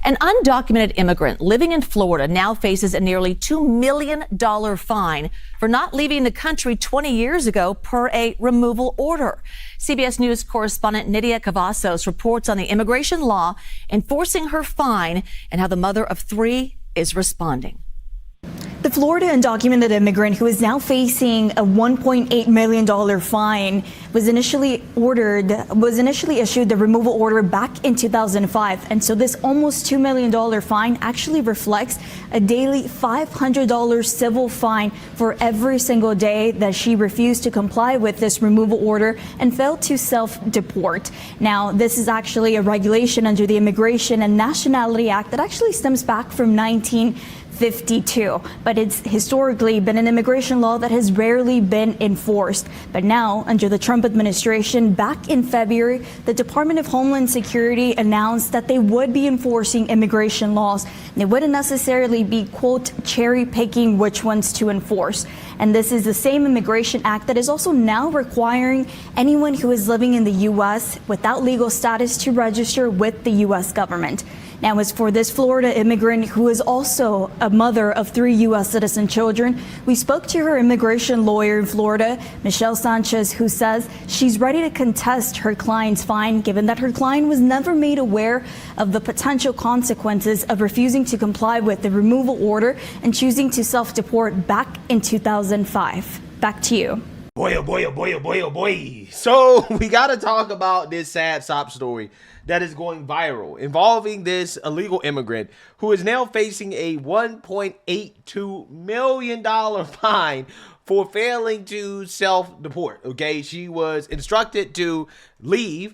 An undocumented immigrant living in Florida now faces a nearly $2 million fine for not leaving the country 20 years ago per a removal order. CBS News correspondent Nydia Cavazos reports on the immigration law enforcing her fine and how the mother of three is responding. The Florida undocumented immigrant who is now facing a $1.8 million fine was initially issued the removal order back in 2005. And so this almost $2 million fine actually reflects a daily $500 civil fine for every single day that she refused to comply with this removal order and failed to self-deport. Now, this is actually a regulation under the Immigration and Nationality Act that actually stems back from 1952, but it's historically been an immigration law that has rarely been enforced. But now, under the Trump administration, back in February, the Department of Homeland Security announced that they would be enforcing immigration laws. They wouldn't necessarily be, quote, cherry picking which ones to enforce. And this is the same Immigration Act that is also now requiring anyone who is living in the U.S. without legal status to register with the U.S. government. Now, as for this Florida immigrant who is also a mother of three U.S. citizen children, we spoke to her immigration lawyer in Florida, Michelle Sanchez, who says she's ready to contest her client's fine, given that her client was never made aware of the potential consequences of refusing to comply with the removal order and choosing to self-deport back in 2005. Back to you. Boy, oh boy, oh boy, oh boy, oh boy. So we got to talk about this sad sob story that is going viral involving this illegal immigrant who is now facing a $1.82 million fine for failing to self-deport. Okay, she was instructed to leave.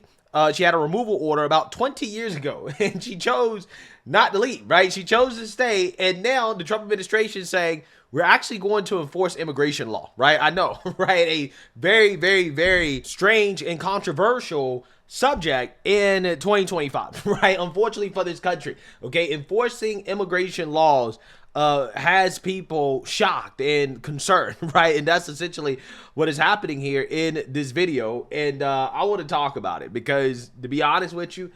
She had a removal order about 20 years ago, and she chose not to leave, right? She chose to stay, and now the Trump administration is saying, we're actually going to enforce immigration law, right? I know, right? A very, very, very strange and controversial subject in 2025, right? Unfortunately for this country, okay? Enforcing immigration laws has people shocked and concerned, right? And that's essentially what is happening here in this video. And I want to talk about it because, to be honest with you,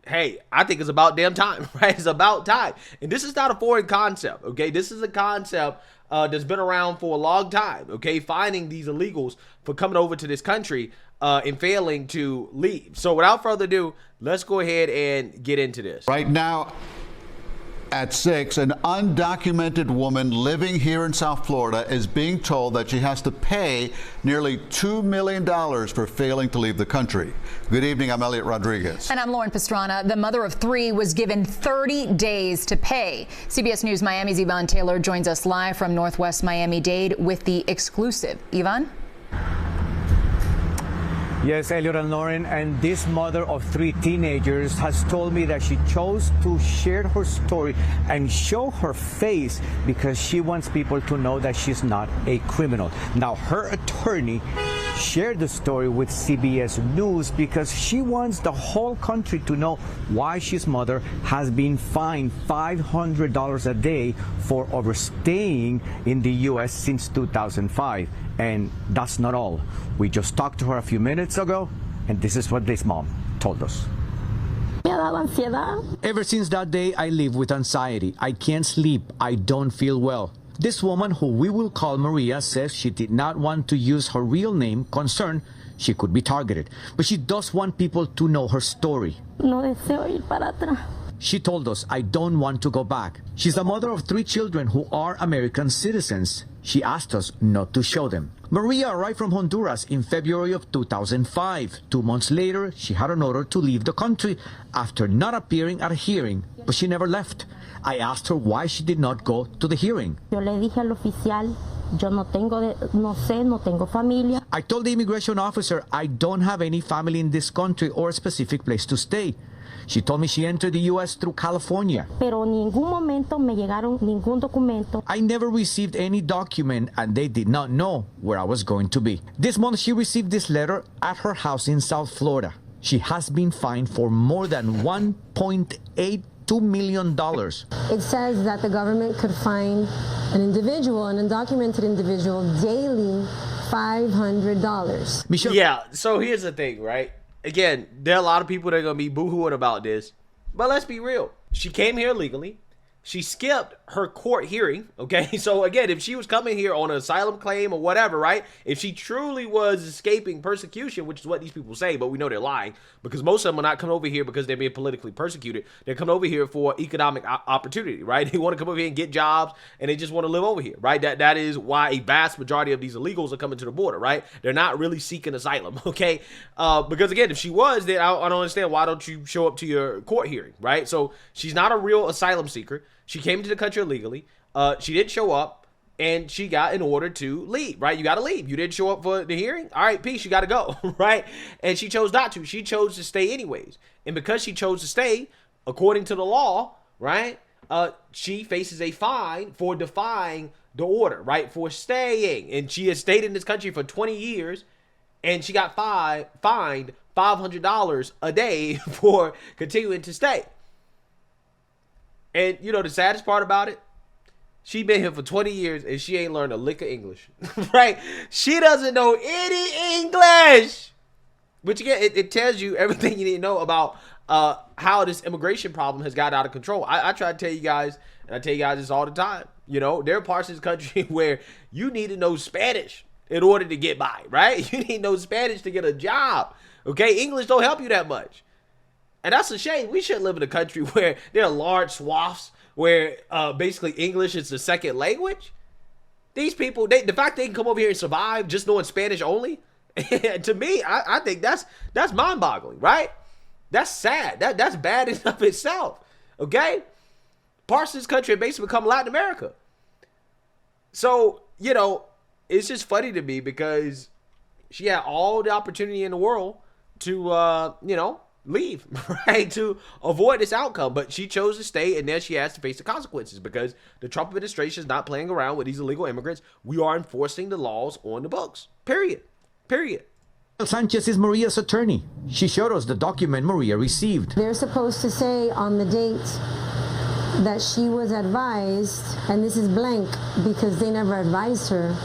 hey, I think it's about damn time, right? It's about time. And this is not a foreign concept, okay? This is a concept that's been around for a long time, okay? Finding these illegals for coming over to this country and failing to leave. So without further ado, let's go ahead and get into this. Right now, at 6, an undocumented woman living here in South Florida is being told that she has to pay nearly $2 million for failing to leave the country. Good evening, I'm Elliot Rodriguez. And I'm Lauren Pastrana. The mother of three was given 30 days to pay. CBS News Miami's Yvonne Taylor joins us live from Northwest Miami-Dade with the exclusive. Yvonne? Yes, Elliot and Lauren, and this mother of three teenagers has told me that she chose to share her story and show her face because she wants people to know that she's not a criminal. Now, her attorney shared the story with CBS News because she wants the whole country to know why she's mother has been fined $500 a day for overstaying in the U.S. since 2005. And that's not all. We just talked to her a few minutes ago, and this is what this mom told us. Ever since that day, I live with anxiety. I can't sleep. I don't feel well. This woman, who we will call Maria, says she did not want to use her real name, concerned she could be targeted. But she does want people to know her story. She told us, I don't want to go back. She's the mother of three children who are American citizens. She asked us not to show them. Maria arrived from Honduras in February of 2005. 2 months later, she had an order to leave the country after not appearing at a hearing, but she never left. I asked her why she did not go to the hearing. I told the immigration officer I don't have any family in this country or a specific place to stay. She told me she entered the U.S. through California. I never received any document, and they did not know where I was going to be. This month, she received this letter at her house in South Florida. She has been fined for more than $1.82 million. It says that the government could fine an individual, an undocumented individual, daily $500. Michelle. Yeah, so here's the thing, right? Again, there are a lot of people that are going to be boo-hooing about this. But let's be real. she came here illegally. She skipped her court hearing, okay? So again, if she was coming here on an asylum claim or whatever, right? If she truly was escaping persecution, which is what these people say, but we know they're lying, because most of them are not coming over here because they're being politically persecuted. They're coming over here for economic opportunity, right? They want to come over here and get jobs, and they just want to live over here, right? That is why a vast majority of these illegals are coming to the border, right? They're not really seeking asylum, okay? Because again, if she was, then I don't understand, why don't you show up to your court hearing, right? So she's not a real asylum seeker. She came to the country illegally. She didn't show up, and she got an order to leave, right? You got to leave. You didn't show up for the hearing? All right, peace, you got to go, right? And she chose not to. She chose to stay anyways. And because she chose to stay, according to the law, right, she faces a fine for defying the order, right, for staying. And she has stayed in this country for 20 years, and she got fined $500 a day for continuing to stay. And you know the saddest part about it? She been here for 20 years and she ain't learned a lick of English, right? She doesn't know any English. Which again, it tells you everything you need to know about how this immigration problem has got out of control. I try to tell you guys, and I tell you guys this all the time. You know, there are parts of this country where you need to know Spanish in order to get by, right? You need to know Spanish to get a job, okay? English don't help you that much. And that's a shame. We shouldn't live in a country where there are large swaths where basically English is the second language. These people, the fact they can come over here and survive just knowing Spanish only, to me, I think that's mind-boggling, right? That's sad. That's bad in of itself, okay? Parts of this country have basically become Latin America. So, you know, it's just funny to me because she had all the opportunity in the world to, you know, leave, right, to avoid this outcome, but she chose to stay, and then she has to face the consequences because the Trump administration is not playing around with these illegal immigrants. We are enforcing the laws on the books, period. Sanchez is Maria's attorney. She showed us the document Maria received. They're supposed to say on the date that she was advised, and this is blank because they never advised her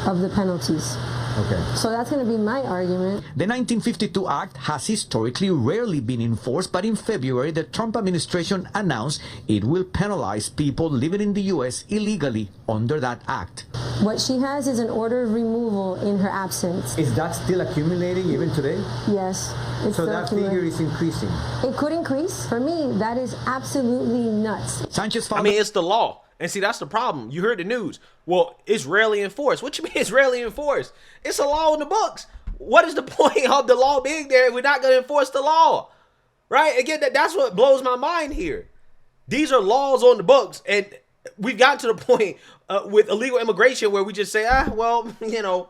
of the penalties. Okay. So that's going to be my argument. The 1952 Act has historically rarely been enforced, but in February, the Trump administration announced it will penalize people living in the U.S. illegally under that act. What she has is an order of removal in her absence. Is that still accumulating even today? Yes. It's So that figure is increasing. It could increase. For me, that is absolutely nuts. Sanchez found I mean, it's the law. And see, that's the problem. You heard the news. Well, it's rarely enforced. What you mean it's rarely enforced? It's a law in the books. What is the point of the law being there if we're not going to enforce the law? Right? Again, that's what blows my mind here. These are laws on the books. And we've gotten to the point with illegal immigration where we just say, well, you know,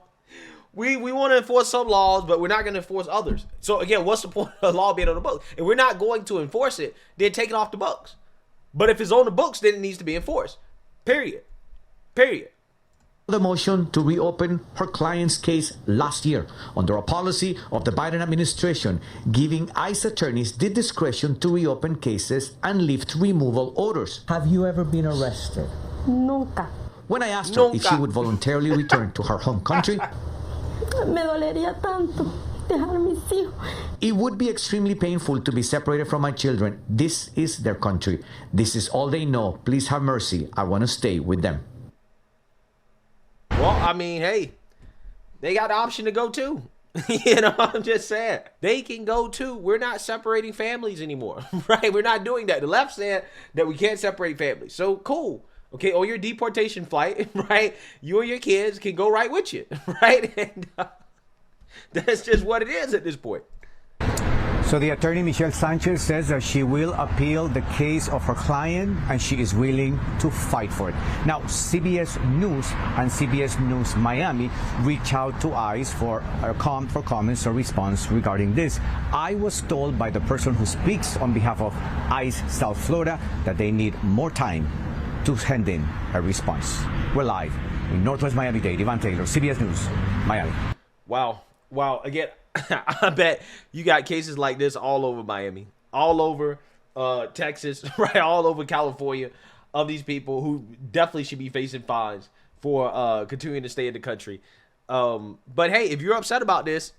we want to enforce some laws, but we're not going to enforce others. So again, what's the point of the law being on the books? If we're not going to enforce it, then take it off the books. But if it's on the books, then it needs to be enforced. Period. the motion to reopen her client's case last year under a policy of the Biden administration, giving ICE attorneys the discretion to reopen cases and lift removal orders. Have you ever been arrested? Nunca. When I asked her if she would voluntarily return to her home country, Me dolería tanto dejar mis hijos. it would be extremely painful to be separated from my children. This is their country. This is all they know. Please have mercy. I want to stay with them. Well, I mean, hey, they got the option to go too. You know, I'm just saying. They can go too. We're not separating families anymore, right? We're not doing that. The left said that we can't separate families. So, cool. Okay, on your deportation flight, right, you and your kids can go right with you, right? And that's just what it is at this point. So the attorney Michelle Sanchez says that she will appeal the case of her client and she is willing to fight for it. Now, CBS News and CBS News Miami reach out to ICE for comments or response regarding this. I was told by the person who speaks on behalf of ICE South Florida that they need more time to send in a response. We're live in Northwest Miami-Dade. Ivan Taylor, CBS News, Miami. Wow. Again, I bet you got cases like this all over Miami, all over Texas, right, all over California, of these people who definitely should be facing fines for continuing to stay in the country. But hey, if you're upset about this,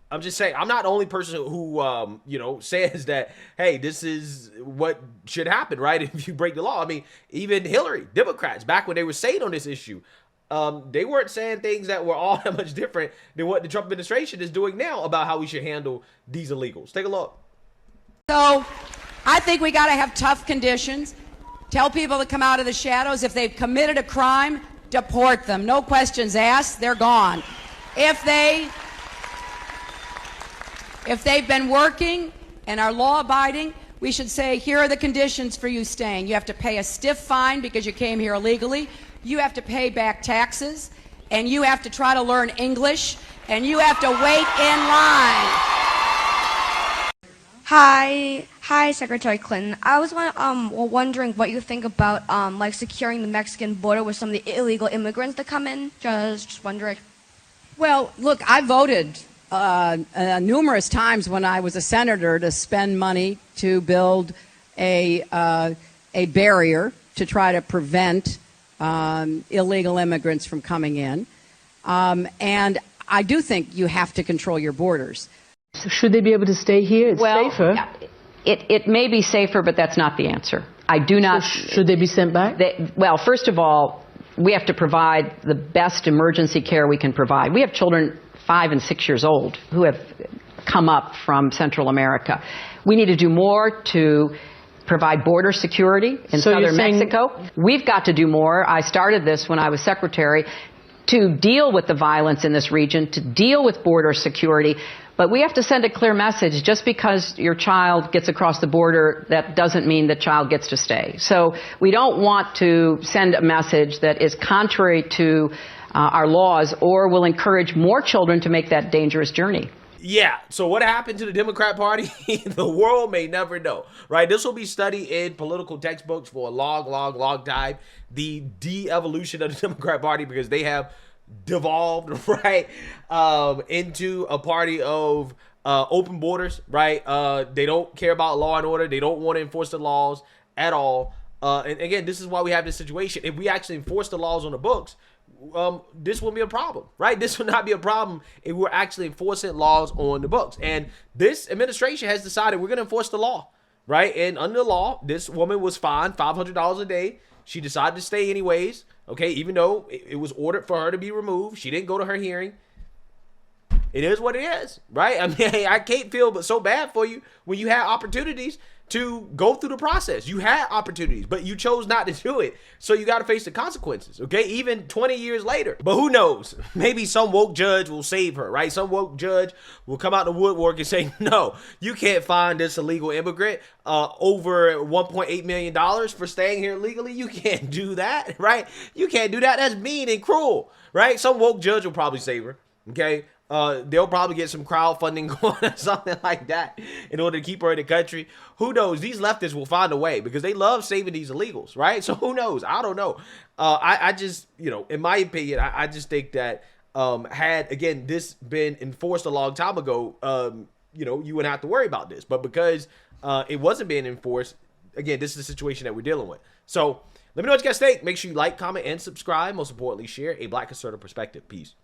I'm just saying, I'm not the only person who, you know, says that, hey, this is what should happen, right? If you break the law. I mean, even Hillary, Democrats, back when they were saying on this issue, they weren't saying things that were all that much different than what the Trump administration is doing now about how we should handle these illegals. Take a look. So I think we got to have tough conditions. Tell people to come out of the shadows. If they've committed a crime, deport them. No questions asked. They're gone. If they've been working and are law-abiding, we should say, here are the conditions for you staying. You have to pay a stiff fine because you came here illegally. You have to pay back taxes, and you have to try to learn English, and you have to wait in line. Hi, Secretary Clinton. I was wondering what you think about like securing the Mexican border with some of the illegal immigrants that come in. Just wondering. Well, look, I voted numerous times when I was a senator to spend money to build a barrier to try to prevent illegal immigrants from coming in. And I do think you have to control your borders. So should they be able to stay here? It's safer. It may be safer, but that's not the answer. I do not. So should they be sent back? Well, first of all, we have to provide the best emergency care we can provide. We have children 5 and 6 years old who have come up from Central America. We need to do more to provide border security in southern Mexico. We've got to do more. I started this when I was secretary to deal with the violence in this region, to deal with border security. But we have to send a clear message. Just because your child gets across the border, that doesn't mean the child gets to stay. So we don't want to send a message that is contrary to our laws or will encourage more children to make that dangerous journey. Yeah, so what happened to the Democrat Party? The world may never know, right? This will be studied in political textbooks for a long time. The de-evolution of the Democrat Party, because they have devolved, right, into a party of open borders, right? They don't care about law and order. They don't want to enforce the laws at all. And again, this is why we have this situation. If we actually enforce the laws on the books, this will be a problem, right? This will not be a problem if we're actually enforcing laws on the books. And this administration has decided we're going to enforce the law, right? And under the law, this woman was fined $500 a day. She decided to stay anyways, okay, even though it was ordered for her to be removed. She didn't go to her hearing. It is what it is, right? I mean, I can't feel but so bad for you when you had opportunities to go through the process. You had opportunities, but you chose not to do it. So you got to face the consequences, okay? Even 20 years later. But who knows? Maybe some woke judge will save her, right? Some woke judge will come out the woodwork and say, no, you can't find this illegal immigrant over $1.8 million for staying here illegally. You can't do that, right? You can't do that. That's mean and cruel, right? Some woke judge will probably save her, okay? They'll probably get some crowdfunding going or something like that in order to keep her in the country. Who knows? These leftists will find a way because they love saving these illegals, right? So who knows? I don't know. I just, you know, in my opinion, I just think that had, again, this been enforced a long time ago, you know, you wouldn't have to worry about this. But because it wasn't being enforced, again, this is the situation that we're dealing with. So let me know what you guys think. Make sure you like, comment, and subscribe. Most importantly, share a Black conservative perspective. Peace.